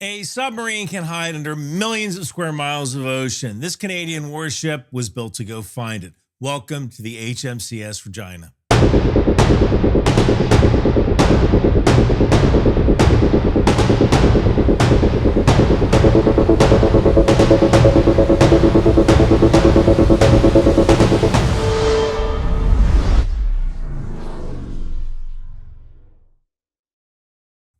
A submarine can hide under millions of square miles of ocean. This Canadian warship was built to go find it. Welcome to the HMCS Regina.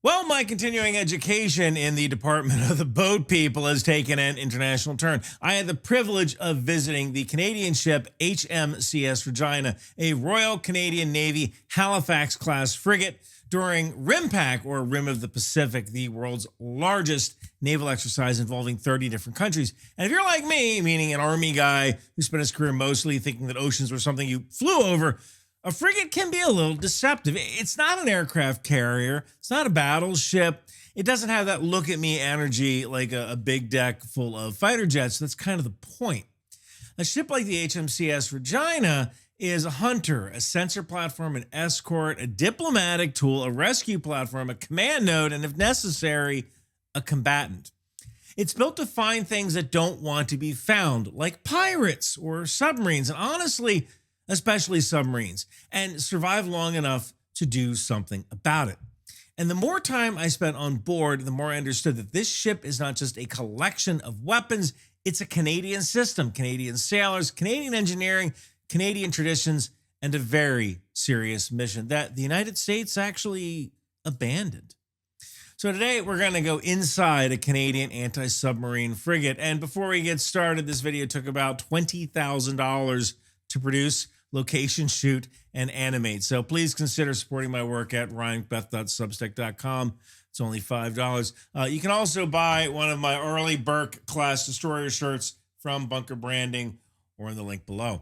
Well, my continuing education in the Department of the Boat People has taken an international turn. I had the privilege of visiting the Canadian ship HMCS Regina, a Royal Canadian Navy Halifax-Class Frigate, during RIMPAC, or Rim of the Pacific, the world's largest naval exercise involving 30 different countries. And if you're like me, meaning an Army guy who spent his career mostly thinking that oceans were something you flew over, a frigate can be a little deceptive. It's not an aircraft carrier. It's not a battleship. It doesn't have that look-at-me energy like a big deck full of fighter jets. That's kind of the point. A ship like the HMCS Regina is a hunter, a sensor platform, an escort, a diplomatic tool, a rescue platform, a command node, and if necessary, a combatant. It's built to find things that don't want to be found, like pirates or submarines, and honestly, especially submarines, and survive long enough to do something about it. And the more time I spent on board, the more I understood that this ship is not just a collection of weapons, it's a Canadian system, Canadian sailors, Canadian engineering, Canadian traditions, and a very serious mission that the United States actually abandoned. So today we're going to go inside a Canadian anti-submarine frigate. And before we get started, this video took about $20,000 to produce, location, shoot, and animate. So please consider supporting my work at ryanbeth.substack.com. It's only $5. You can also buy one of my early Burke-class destroyer shirts from Bunker Branding or in the link below.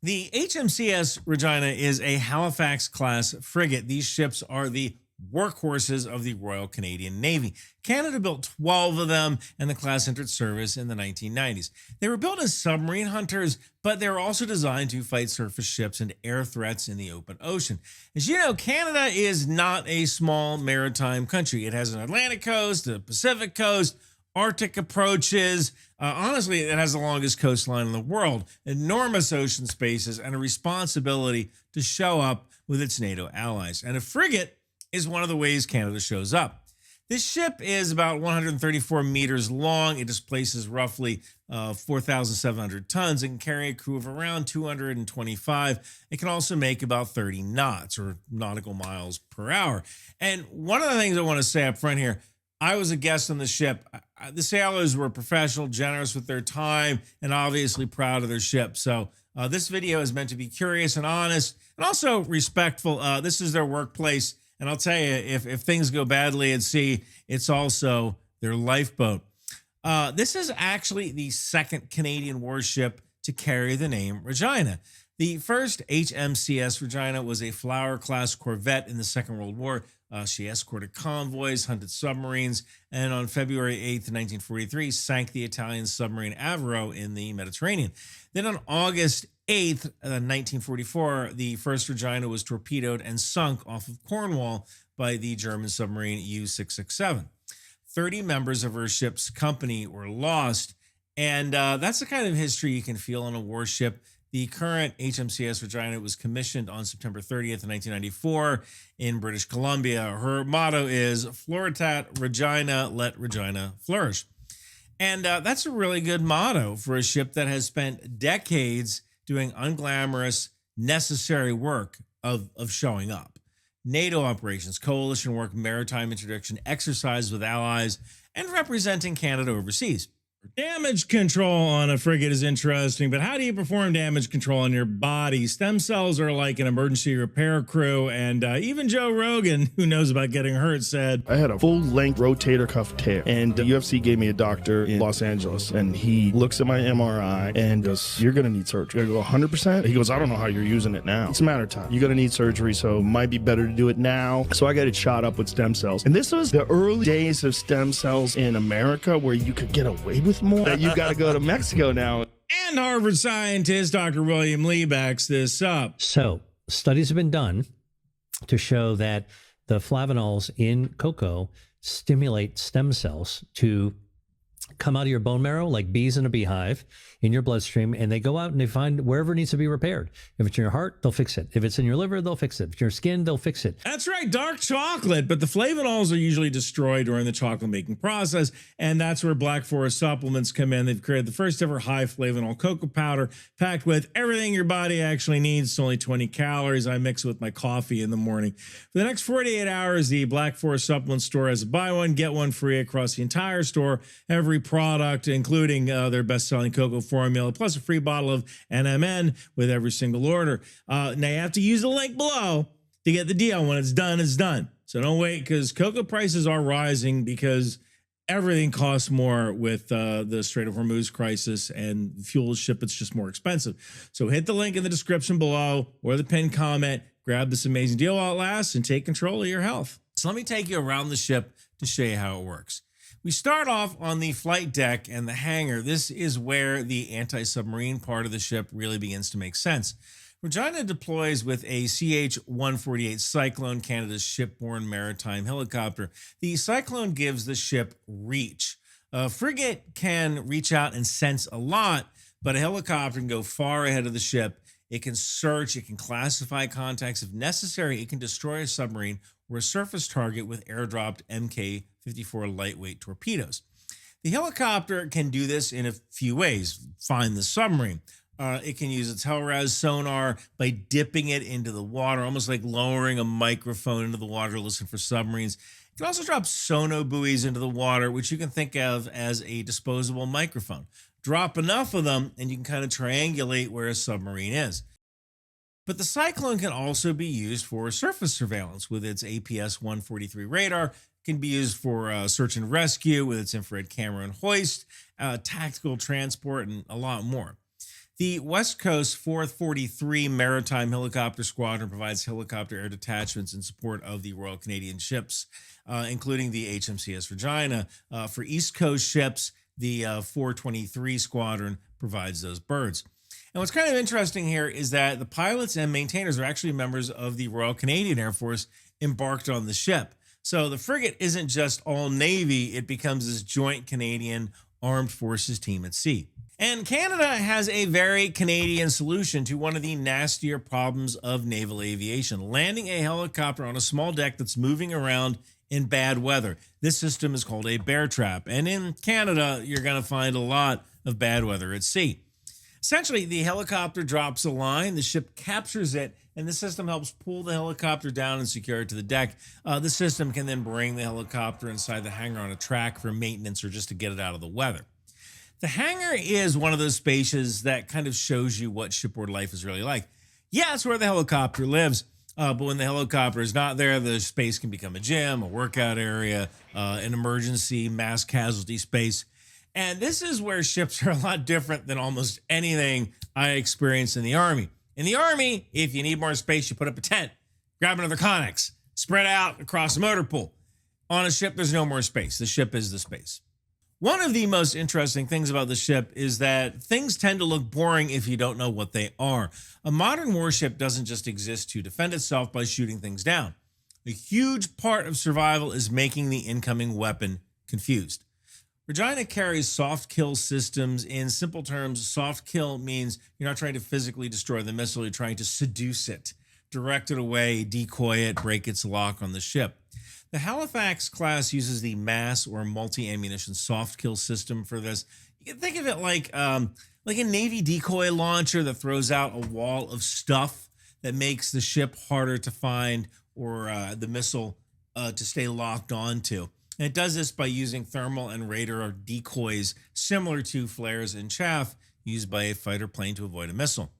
The HMCS Regina is a Halifax-class frigate. These ships are the workhorses of the Royal Canadian Navy. Canada built 12 of them, and the class entered service in the 1990s. They were built as submarine hunters, but they were also designed to fight surface ships and air threats in the open ocean. As you know, Canada is not a small maritime country. It has an Atlantic coast, a Pacific coast, Arctic approaches. Honestly, it has the longest coastline in the world, enormous ocean spaces, and a responsibility to show up with its NATO allies. And a frigate is one of the ways Canada shows up. This ship is about 134 meters long. It displaces roughly 4,700 tons and can carry a crew of around 225. It can also make about 30 knots, or nautical miles per hour. And one of the things I want to say up front here, I was a guest on the ship. The sailors were professional, generous with their time, and obviously proud of their ship. So this video is meant to be curious and honest, and also respectful. This is their workplace. And I'll tell you, if things go badly at sea, it's also their lifeboat. This is actually the second Canadian warship to carry the name Regina. The first HMCS Regina was a Flower-class corvette in the Second World War. She escorted convoys, hunted submarines, and on February 8th, 1943, sank the Italian submarine Avro in the Mediterranean. Then on August 8th, 1944, the first Regina was torpedoed and sunk off of Cornwall by the German submarine U-667. 30 members of her ship's company were lost, and that's the kind of history you can feel on a warship. The current HMCS Regina was commissioned on September 30th, 1994 in British Columbia. Her motto is Floritat Regina, let Regina flourish. And that's a really good motto for a ship that has spent decades doing unglamorous, necessary work of showing up. NATO operations, coalition work, maritime interdiction, exercise with allies, and representing Canada overseas. Damage control on a frigate is interesting, but how do you perform damage control on your body? Stem cells are like an emergency repair crew, and even Joe Rogan, who knows about getting hurt, said, I had a full-length rotator cuff tear, and the UFC gave me a doctor in Los Angeles, and he looks at my MRI and goes, you're going to need surgery. I go, 100%? He goes, I don't know how you're using it now. It's a matter of time. You're going to need surgery, so it might be better to do it now. So I got it shot up with stem cells. And this was the early days of stem cells in America where you could get away with more. You got to go to Mexico now. And Harvard scientist Dr. William Lee backs this up. So studies have been done to show that the flavonols in cocoa stimulate stem cells to come out of your bone marrow like bees in a beehive in your bloodstream, and they go out and they find wherever it needs to be repaired. If it's in your heart, they'll fix it. If it's in your liver, they'll fix it. If it's in your skin, they'll fix it. That's right, dark chocolate, but the flavonols are usually destroyed during the chocolate making process, and that's where Black Forest supplements come in. They've created the first ever high flavonol cocoa powder packed with everything your body actually needs. It's only 20 calories. I mix it with my coffee in the morning. For the next 48 hours, the Black Forest supplement store has a buy one, get one free across the entire store. Every product, including their best-selling cocoa formula, plus a free bottle of NMN with every single order. Now you have to use the link below to get the deal. When it's done, it's done. So don't wait, because cocoa prices are rising because everything costs more with the Strait of Hormuz crisis, and fuel ship, it's just more expensive. So hit the link in the description below or the pinned comment, grab this amazing deal while it lasts, and take control of your health. So let me take you around the ship to show you how it works. We start off on the flight deck and the hangar. This is where the anti-submarine part of the ship really begins to make sense. Regina deploys with a CH-148 Cyclone, Canada's shipborne maritime helicopter. The Cyclone gives the ship reach. A frigate can reach out and sense a lot, but a helicopter can go far ahead of the ship. It can search, it can classify contacts. If necessary, it can destroy a submarine or a surface target with airdropped Mk-54 lightweight torpedoes. The helicopter can do this in a few ways. Find the submarine. It can use its HELRAS sonar by dipping it into the water, almost like lowering a microphone into the water to listen for submarines. It can also drop sono buoys into the water, which you can think of as a disposable microphone. Drop enough of them, and you can kind of triangulate where a submarine is. But the Cyclone can also be used for surface surveillance with its APS-143 radar. It can be used for search and rescue with its infrared camera and hoist, tactical transport, and a lot more. The West Coast 443 Maritime Helicopter Squadron provides helicopter air detachments in support of the Royal Canadian ships, including the HMCS Regina. For East Coast ships, the 423 Squadron provides those birds. And what's kind of interesting here is that the pilots and maintainers are actually members of the Royal Canadian Air Force embarked on the ship. So the frigate isn't just all Navy, it becomes this joint Canadian Armed Forces team at sea. And Canada has a very Canadian solution to one of the nastier problems of naval aviation: landing a helicopter on a small deck that's moving around in bad weather. This system is called a Beartrap, and in Canada, you're going to find a lot of bad weather at sea. Essentially, the helicopter drops a line, the ship captures it, and the system helps pull the helicopter down and secure it to the deck. The system can then bring the helicopter inside the hangar on a track for maintenance or just to get it out of the weather. The hangar is one of those spaces that kind of shows you what shipboard life is really like. Yeah, it's where the helicopter lives, but when the helicopter is not there, the space can become a gym, a workout area, an emergency mass casualty space. And this is where ships are a lot different than almost anything I experienced in the Army. In the Army, if you need more space, you put up a tent, grab another Connex, spread out across the motor pool. On a ship, there's no more space. The ship is the space. One of the most interesting things about the ship is that things tend to look boring if you don't know what they are. A modern warship doesn't just exist to defend itself by shooting things down. A huge part of survival is making the incoming weapon confused. Regina carries soft kill systems. In simple terms, soft kill means you're not trying to physically destroy the missile, you're trying to seduce it, direct it away, decoy it, break its lock on the ship. The Halifax class uses the mass or multi-ammunition soft kill system for this. You can think of it like a Navy decoy launcher that throws out a wall of stuff that makes the ship harder to find or the missile to stay locked onto. And it does this by using thermal and radar decoys similar to flares and chaff used by a fighter plane to avoid a missile.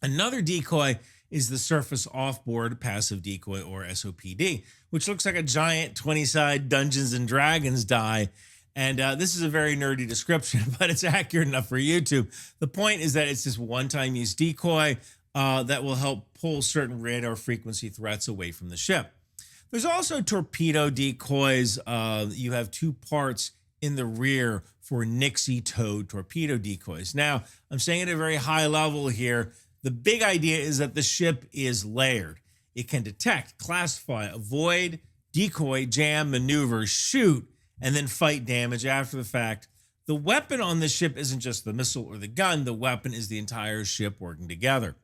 Another decoy is the surface offboard passive decoy, or SOPD, which looks like a giant 20-side Dungeons and Dragons die. And this is a very nerdy description, but it's accurate enough for YouTube. The point is that it's this one-time use decoy that will help pull certain radar frequency threats away from the ship. There's also torpedo decoys. You have two parts in the rear for Nixie-towed torpedo decoys. Now, I'm saying at a very high level here, the big idea is that the ship is layered. It can detect, classify, avoid, decoy, jam, maneuver, shoot, and then fight damage after the fact. The weapon on the ship isn't just the missile or the gun. The weapon is the entire ship working together.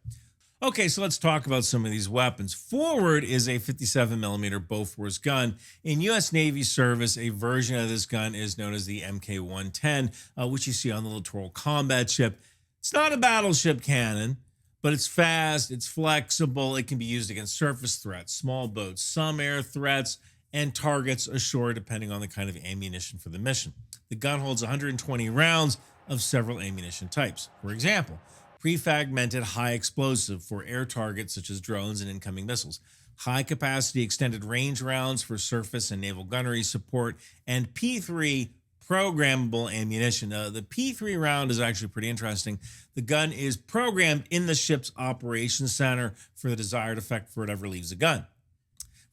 Okay, so let's talk about some of these weapons. Forward is a 57mm Bofors gun. In U.S. Navy service, a version of this gun is known as the MK-110, which you see on the littoral combat ship. It's not a battleship cannon, but it's fast, it's flexible, it can be used against surface threats, small boats, some air threats, and targets ashore, depending on the kind of ammunition for the mission. The gun holds 120 rounds of several ammunition types. For example, pre-fragmented high explosive for air targets such as drones and incoming missiles, high capacity extended range rounds for surface and naval gunnery support, and P3 programmable ammunition. The P3 round is actually pretty interesting. The gun is programmed in the ship's operations center for the desired effect for whatever leaves the gun.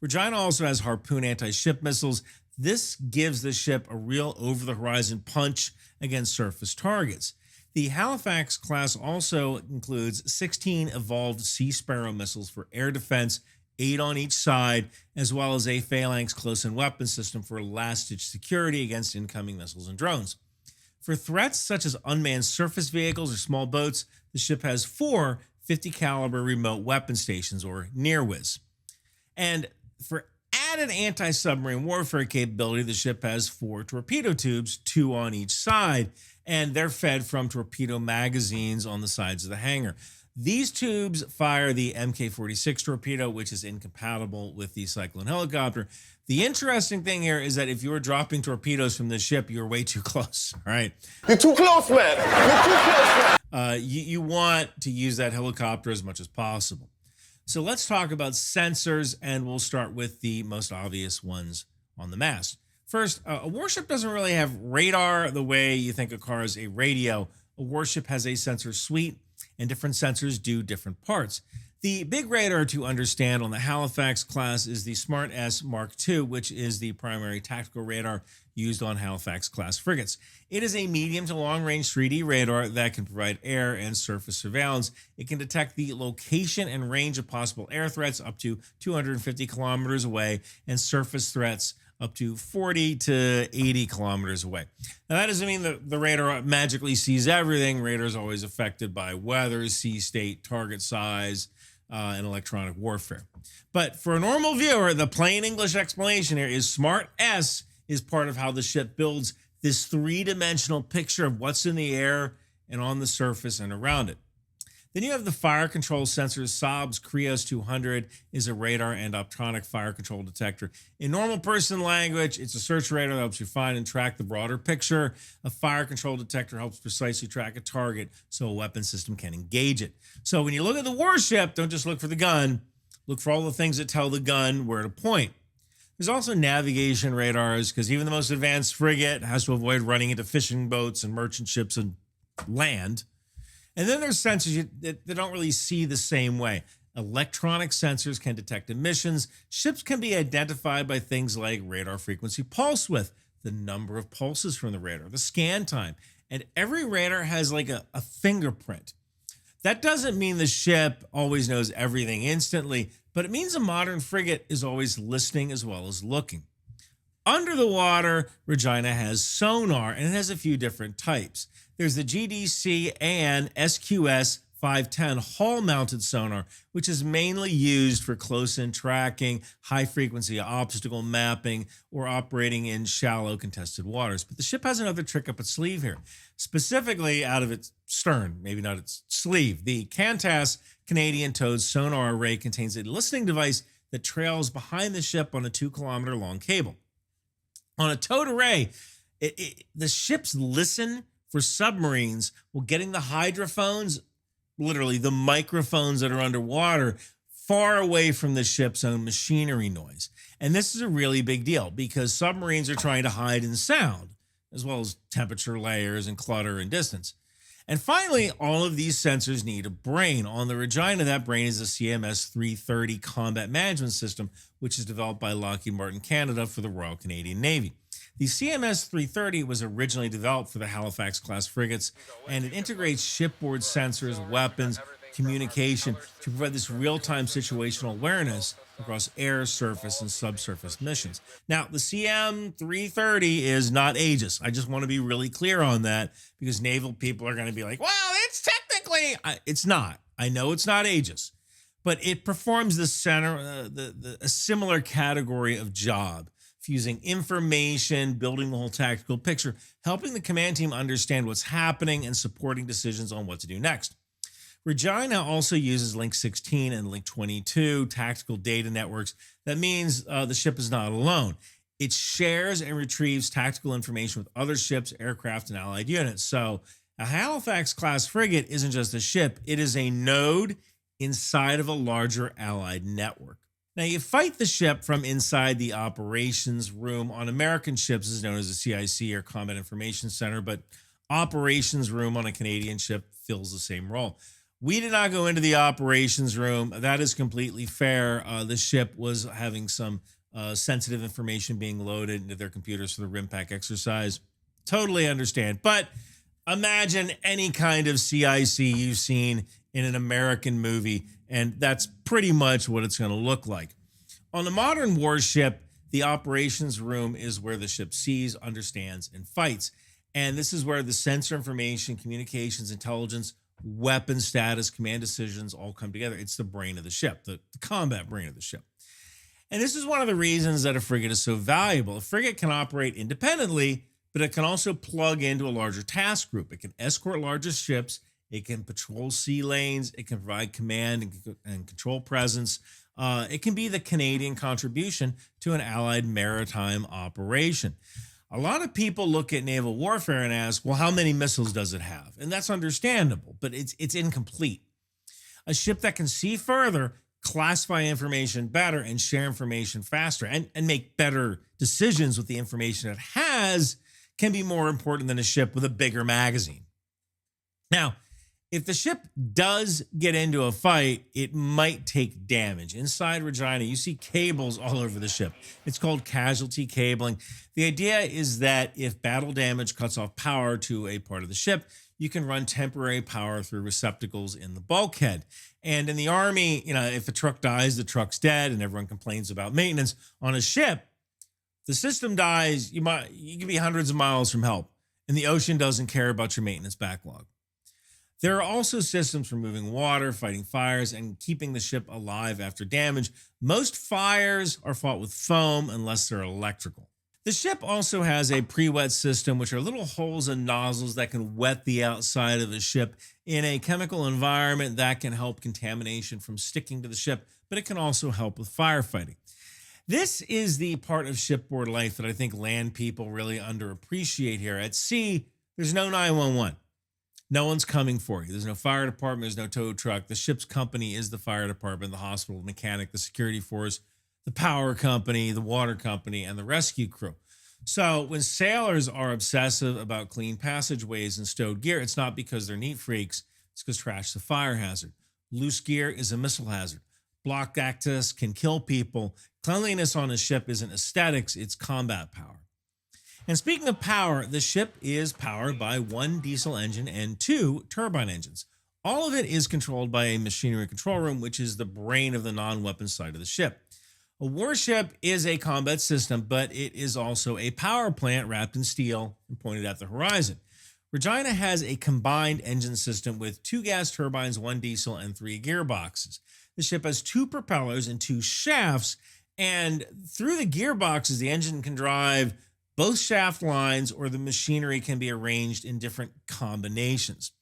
Regina also has Harpoon anti-ship missiles. This gives the ship a real over-the-horizon punch against surface targets. The Halifax class also includes 16 evolved Sea Sparrow missiles for air defense, 8 on each side, as well as a phalanx close-in weapon system for last-ditch security against incoming missiles and drones. For threats such as unmanned surface vehicles or small boats, the ship has 4 50-caliber remote weapon stations, or NIRWIS. And for added anti-submarine warfare capability, the ship has 4 torpedo tubes, 2 on each side, and they're fed from torpedo magazines on the sides of the hangar. These tubes fire the Mk-46 torpedo, which is incompatible with the Cyclone helicopter. The interesting thing here is that if you were dropping torpedoes from the ship, you're way too close, all right? You're too close, man. You're too close, man. You want to use that helicopter as much as possible. So let's talk about sensors, and we'll start with the most obvious ones on the mast. First, a warship doesn't really have radar the way you think a car has a radio. A warship has a sensor suite, and different sensors do different parts. The big radar to understand on the Halifax class is the Smart S Mark II, which is the primary tactical radar used on Halifax-class frigates. It is a medium to long-range 3D radar that can provide air and surface surveillance. It can detect the location and range of possible air threats up to 250 kilometers away and surface threats up to 40 to 80 kilometers away. Now, that doesn't mean that the radar magically sees everything. Radar is always affected by weather, sea state, target size, and electronic warfare. But for a normal viewer, the plain English explanation here is Smart S is part of how the ship builds this three-dimensional picture of what's in the air and on the surface and around it. Then you have the fire control sensors. Saab's Krios 200 is a radar and optronic fire control detector. In normal person language, it's a search radar that helps you find and track the broader picture. A fire control detector helps precisely track a target so a weapon system can engage it. So when you look at the warship, don't just look for the gun. Look for all the things that tell the gun where to point. There's also navigation radars, because even the most advanced frigate has to avoid running into fishing boats and merchant ships and land. And then there's sensors that don't really see the same way. Electronic sensors can detect emissions. Ships can be identified by things like radar frequency pulse width, the number of pulses from the radar, the scan time. And every radar has like a fingerprint. That doesn't mean the ship always knows everything instantly, but it means a modern frigate is always listening as well as looking. Under the water, Regina has sonar, and it has a few different types. There's the GDC and SQS 510 hull-mounted sonar, which is mainly used for close-in tracking, high-frequency obstacle mapping, or operating in shallow contested waters. But the ship has another trick up its sleeve here, specifically out of its stern, maybe not its sleeve. The CANTASS Canadian-towed sonar array contains a listening device that trails behind the ship on a 2-kilometer long cable. On a towed array, the ships listen for submarines while getting the hydrophones, literally the microphones that are underwater, far away from the ship's own machinery noise. And this is a really big deal because submarines are trying to hide in sound, as well as temperature layers and clutter and distance. And finally, all of these sensors need a brain. On the Regina, that brain is a CMS 330 combat management system, which is developed by Lockheed Martin Canada for the Royal Canadian Navy. The CMS 330 was originally developed for the Halifax-class frigates, and it integrates shipboard sensors, weapons, communication to provide this real-time situational awareness across air, surface, and subsurface missions. Now, the CM-330 is not Aegis. I just want to be really clear on that because naval people are going to be like, well, it's technically, it's not. I know it's not Aegis, but it performs a similar category of job, fusing information, building the whole tactical picture, helping the command team understand what's happening, and supporting decisions on what to do next. Regina also uses Link 16 and Link 22 tactical data networks. That means the ship is not alone. It shares and retrieves tactical information with other ships, aircraft, and allied units. So a Halifax-Class Frigate isn't just a ship. It is a node inside of a larger allied network. Now, you fight the ship from inside the operations room. On American ships is known as the CIC, or Combat Information Center, but operations room on a Canadian ship fills the same role. We did not go into the operations room. That is completely fair. The ship was having some sensitive information being loaded into their computers for the RIMPAC exercise. Totally understand. But imagine any kind of CIC you've seen in an American movie, and that's pretty much what it's going to look like. On a modern warship, the operations room is where the ship sees, understands, and fights. And this is where the sensor information, communications, intelligence, weapon status, command decisions all come together. It's the brain of the ship, the combat brain of the ship. And this is one of the reasons that a frigate is so valuable. A frigate can operate independently, but it can also plug into a larger task group. It can escort larger ships. It can patrol sea lanes. It can provide command and control presence. It can be the Canadian contribution to an allied maritime operation. A lot of people look at naval warfare and ask, well, how many missiles does it have? And that's understandable, but it's incomplete. A ship that can see further, classify information better, and share information faster, and make better decisions with the information it has can be more important than a ship with a bigger magazine. Now, if the ship does get into a fight, it might take damage. Inside Regina, you see cables all over the ship. It's called casualty cabling. The idea is that if battle damage cuts off power to a part of the ship, you can run temporary power through receptacles in the bulkhead. And in the Army, if a truck dies, the truck's dead, and everyone complains about maintenance. On a ship, the system dies, you can be hundreds of miles from help, and the ocean doesn't care about your maintenance backlog. There are also systems for moving water, fighting fires, and keeping the ship alive after damage. Most fires are fought with foam unless they're electrical. The ship also has a pre-wet system, which are little holes and nozzles that can wet the outside of the ship in a chemical environment that can help contamination from sticking to the ship, but it can also help with firefighting. This is the part of shipboard life that I think land people really underappreciate here. At sea, there's no 911. No one's coming for you. There's no fire department. There's no tow truck. The ship's company is the fire department, the hospital, the mechanic, the security force, the power company, the water company, and the rescue crew. So when sailors are obsessive about clean passageways and stowed gear, it's not because they're neat freaks. It's because trash is a fire hazard. Loose gear is a missile hazard. Block access can kill people. Cleanliness on a ship isn't aesthetics, it's combat power. And speaking of power, the ship is powered by 1 diesel engine and 2 turbine engines. All of it is controlled by a machinery control room, which is the brain of the non-weapon side of the ship. A warship is a combat system, but it is also a power plant wrapped in steel and pointed at the horizon. Regina has a combined engine system with 2 gas turbines, 1 diesel, and 3 gearboxes. The ship has 2 propellers and 2 shafts, and through the gearboxes, the engine can drive both shaft lines, or the machinery can be arranged in different combinations.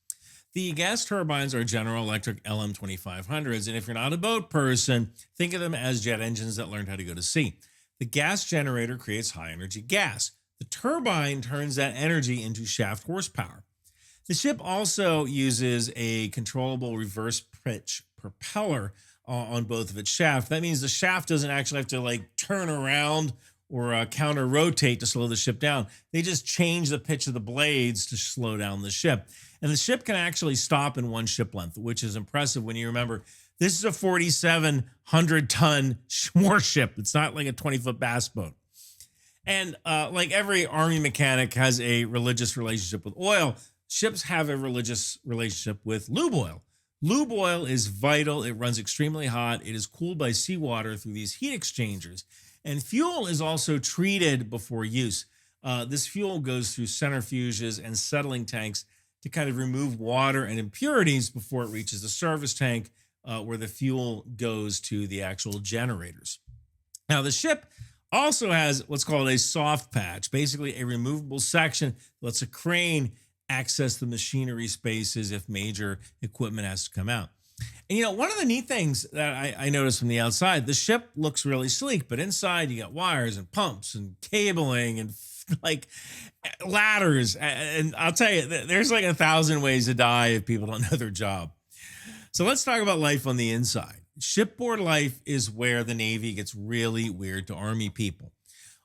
The gas turbines are General Electric LM2500s, and if you're not a boat person, think of them as jet engines that learned how to go to sea. The gas generator creates high-energy gas. The turbine turns that energy into shaft horsepower. The ship also uses a controllable reverse pitch propeller on both of its shafts. That means the shaft doesn't actually have to turn around or counter rotate to slow the ship down. They just change the pitch of the blades to slow down the ship. And the ship can actually stop in 1 ship length, which is impressive when you remember this is a 4,700-ton warship. It's not like a 20-foot bass boat. And like every Army mechanic has a religious relationship with oil, ships have a religious relationship with lube oil. Lube oil is vital. It runs extremely hot. It is cooled by seawater through these heat exchangers. And fuel is also treated before use. This fuel goes through centrifuges and settling tanks to kind of remove water and impurities before it reaches the service tank, where the fuel goes to the actual generators. Now, the ship also has what's called a soft patch, basically a removable section that lets a crane access the machinery spaces if major equipment has to come out. And, you know, one of the neat things that I noticed from the outside, the ship looks really sleek, but inside you got wires and pumps and cabling and like ladders. And I'll tell you, there's like 1,000 ways to die if people don't know their job. So let's talk about life on the inside. Shipboard life is where the Navy gets really weird to Army people.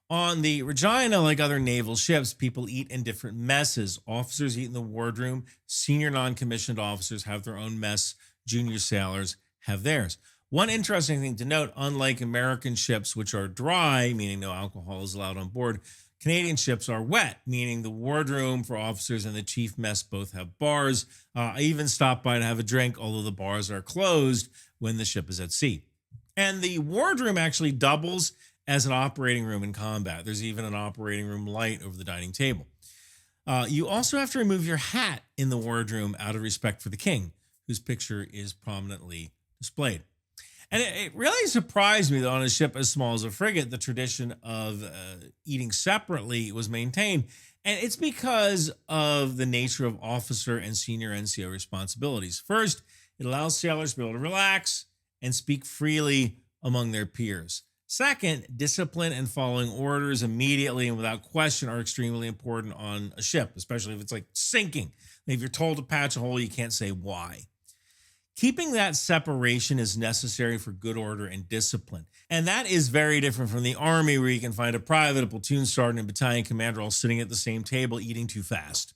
On the Regina, like other naval ships, people eat in different messes. Officers eat in the wardroom. Senior non-commissioned officers have their own mess. Junior sailors have theirs. One interesting thing to note, unlike American ships, which are dry, meaning no alcohol is allowed on board, Canadian ships are wet, meaning the wardroom for officers and the chief mess both have bars. I even stopped by to have a drink, although the bars are closed when the ship is at sea. And the wardroom actually doubles as an operating room in combat. There's even an operating room light over the dining table. You also have to remove your hat in the wardroom out of respect for the king, whose picture is prominently displayed. And it really surprised me that on a ship as small as a frigate, the tradition of eating separately was maintained. And it's because of the nature of officer and senior NCO responsibilities. First, it allows sailors to be able to relax and speak freely among their peers. Second, discipline and following orders immediately and without question are extremely important on a ship, especially if it's like sinking. If you're told to patch a hole, you can't say why. Keeping that separation is necessary for good order and discipline. And that is very different from the Army, where you can find a private, a platoon sergeant, and battalion commander all sitting at the same table eating too fast.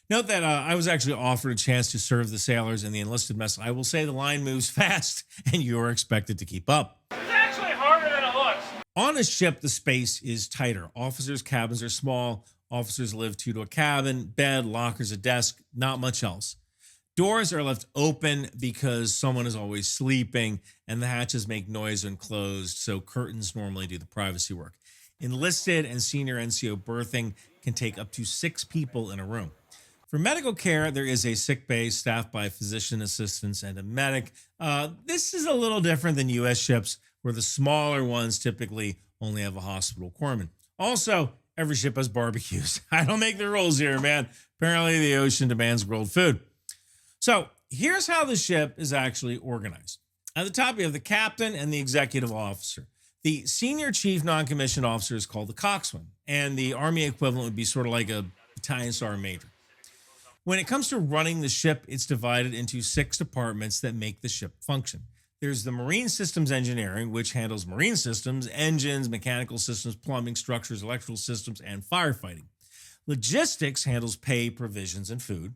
Note that I was actually offered a chance to serve the sailors in the enlisted mess. I will say the line moves fast, and you are expected to keep up. It's actually harder than it looks. On a ship, the space is tighter. Officers' cabins are small. Officers live two to a cabin, bed, lockers, a desk, not much else. Doors are left open because someone is always sleeping, and the hatches make noise when closed, so curtains normally do the privacy work. Enlisted and senior NCO berthing can take up to 6 people in a room. For medical care, there is a sick bay staffed by physician assistants and a medic. This is a little different than U.S. ships, where the smaller ones typically only have a hospital corpsman. Also, every ship has barbecues. I don't make the rules here, man. Apparently, the ocean demands grilled food. So here's how the ship is actually organized. At the top, you have the captain and the executive officer. The senior chief non-commissioned officer is called the coxswain, and the Army equivalent would be sort of like a battalion sergeant major. When it comes to running the ship, it's divided into 6 departments that make the ship function. There's the Marine Systems Engineering, which handles marine systems, engines, mechanical systems, plumbing, structures, electrical systems, and firefighting. Logistics handles pay, provisions, and food.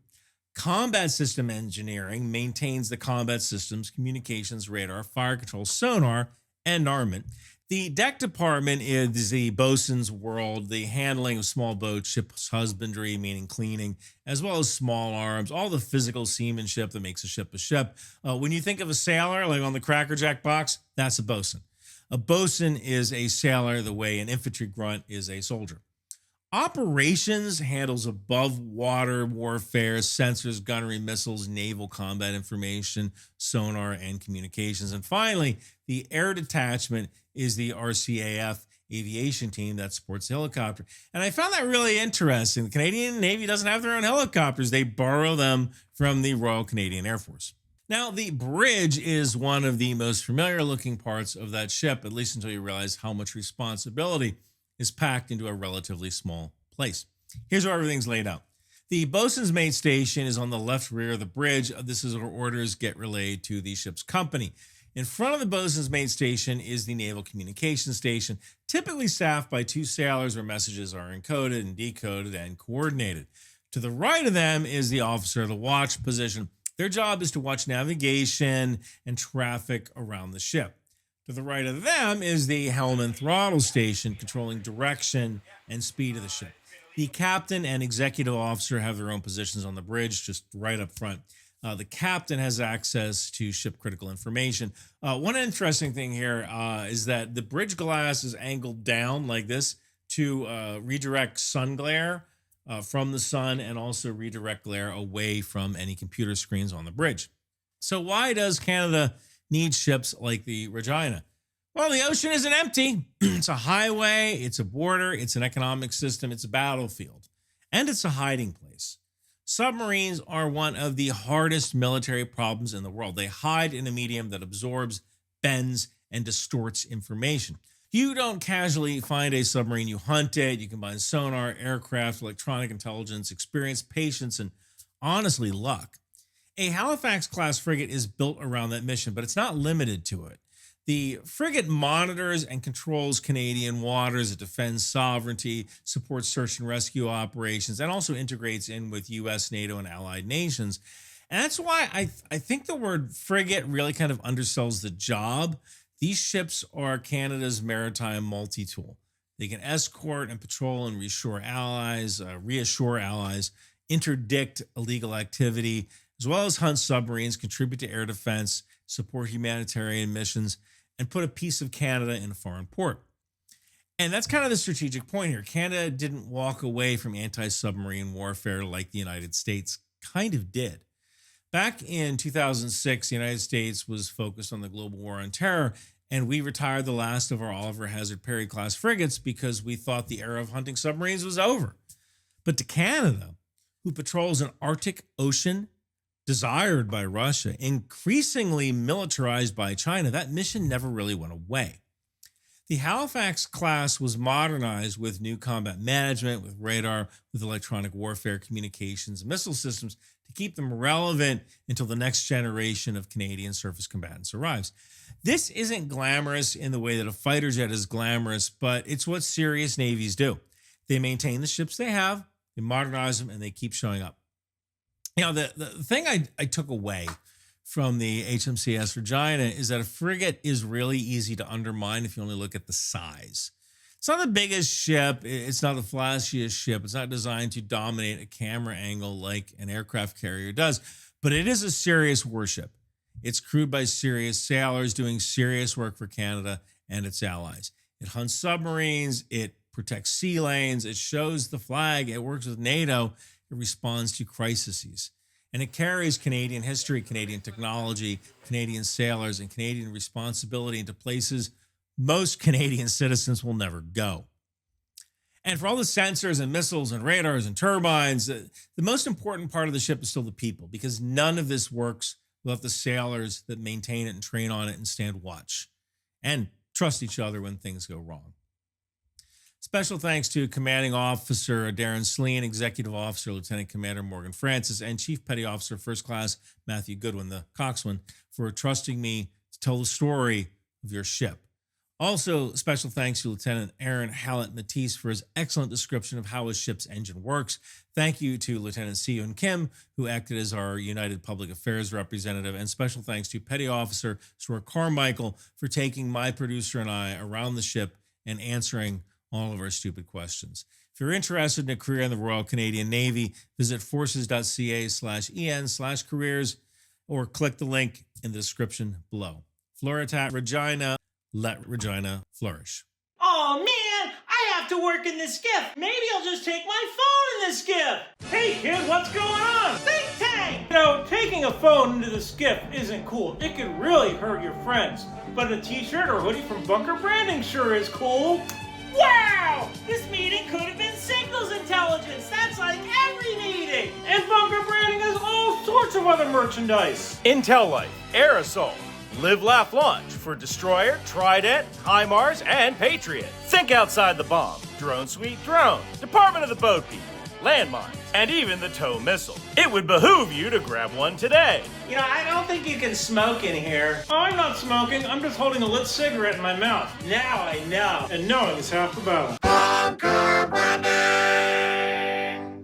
Combat System Engineering maintains the combat systems, communications, radar, fire control, sonar, and armament. The deck department is the bosun's world, the handling of small boats, ship's husbandry, meaning cleaning, as well as small arms, all the physical seamanship that makes a ship a ship. When you think of a sailor, like on the Cracker Jack box, that's a bosun. A bosun is a sailor the way an infantry grunt is a soldier. Operations handles above water warfare, sensors, gunnery, missiles, naval combat information, sonar, and communications. And finally, the air detachment is the RCAF aviation team that supports the helicopter. And I found that really interesting. The Canadian Navy doesn't have their own helicopters. They borrow them from the Royal Canadian Air Force. Now, the bridge is one of the most familiar looking parts of that ship, at least until you realize how much responsibility is packed into a relatively small place. Here's where everything's laid out. The bosun's mate station is on the left rear of the bridge. This is where orders get relayed to the ship's company. In front of the bosun's mate station is the naval communication station, typically staffed by 2 sailors where messages are encoded and decoded and coordinated. To the right of them is the officer of the watch position. Their job is to watch navigation and traffic around the ship. To the right of them is the helm and throttle station, controlling direction and speed of the ship. The captain and executive officer have their own positions on the bridge, just right up front. The captain has access to ship critical information. One interesting thing here is that the bridge glass is angled down like this to redirect sun glare from the sun and also redirect glare away from any computer screens on the bridge. So why does Canada need ships like the Regina? Well, the ocean isn't empty. It's a highway, it's a border, it's an economic system, it's a battlefield, and it's a hiding place. Submarines are one of the hardest military problems in the world. They hide in a medium that absorbs, bends, and distorts information. You don't casually find a submarine, you hunt it. You combine sonar, aircraft, electronic intelligence, experience, patience, and honestly, luck. A Halifax-Class frigate is built around that mission, but it's not limited to it. The frigate monitors and controls Canadian waters. It defends sovereignty, supports search and rescue operations, and also integrates in with U.S., NATO, and allied nations. And that's why I think the word frigate really kind of undersells the job. These ships are Canada's maritime multi-tool. They can escort and patrol and reassure allies, interdict illegal activity, as well as hunt submarines, contribute to air defense, support humanitarian missions, and put a piece of Canada in a foreign port. And that's kind of the strategic point here. Canada didn't walk away from anti-submarine warfare like the United States kind of did. Back in 2006, the United States was focused on the global war on terror, and we retired the last of our Oliver Hazard Perry-class frigates because we thought the era of hunting submarines was over. But to Canada, who patrols an Arctic Ocean desired by Russia, increasingly militarized by China, that mission never really went away. The Halifax class was modernized with new combat management, with radar, with electronic warfare, communications, and missile systems to keep them relevant until the next generation of Canadian surface combatants arrives. This isn't glamorous in the way that a fighter jet is glamorous, but it's what serious navies do. They maintain the ships they have, they modernize them, and they keep showing up. You know, the thing I took away from the HMCS Regina is that a frigate is really easy to undermine if you only look at the size. It's not the biggest ship. It's not the flashiest ship. It's not designed to dominate a camera angle like an aircraft carrier does, but it is a serious warship. It's crewed by serious sailors doing serious work for Canada and its allies. It hunts submarines. It protects sea lanes. It shows the flag. It works with NATO. It responds to crises. And it carries Canadian history, Canadian technology, Canadian sailors, and Canadian responsibility into places most Canadian citizens will never go. And for all the sensors and missiles and radars and turbines, the most important part of the ship is still the people, because none of this works without the sailors that maintain it and train on it and stand watch and trust each other when things go wrong. Special thanks to Commanding Officer Darren Sleen, Executive Officer Lieutenant Commander Morgan Francis, and Chief Petty Officer First Class Matthew Goodwin, the coxswain, for trusting me to tell the story of your ship. Also, special thanks to Lieutenant Aaron Hallett Matisse for his excellent description of how his ship's engine works. Thank you to Lieutenant Seyoon Kim, who acted as our United Public Affairs representative. And special thanks to Petty Officer Stuart Carmichael for taking my producer and I around the ship and answering all of our stupid questions. If you're interested in a career in the Royal Canadian Navy, visit forces.ca/en/careers or click the link in the description below. Floritat Regina, let Regina flourish. Oh man, I have to work in the skiff. Maybe I'll just take my phone in the skiff. Hey kid, what's going on? Think tank! You know, taking a phone into the skiff isn't cool. It could really hurt your friends. But a t-shirt or hoodie from Bunker Branding sure is cool. Wow! This meeting could have been signals intelligence. That's like every meeting. And Bunker Branding has all sorts of other merchandise. Intel Life, Aerosol, Live, Laugh, Launch for Destroyer, Trident, HIMARS, and Patriot. Think outside the bomb. Drone Suite Drone, Department of the Boat People, landmines, and even the tow missile. It would behoove you to grab one today. You know, I don't think you can smoke in here. Oh, I'm not smoking. I'm just holding a lit cigarette in my mouth. Now I know. And knowing is half the battle.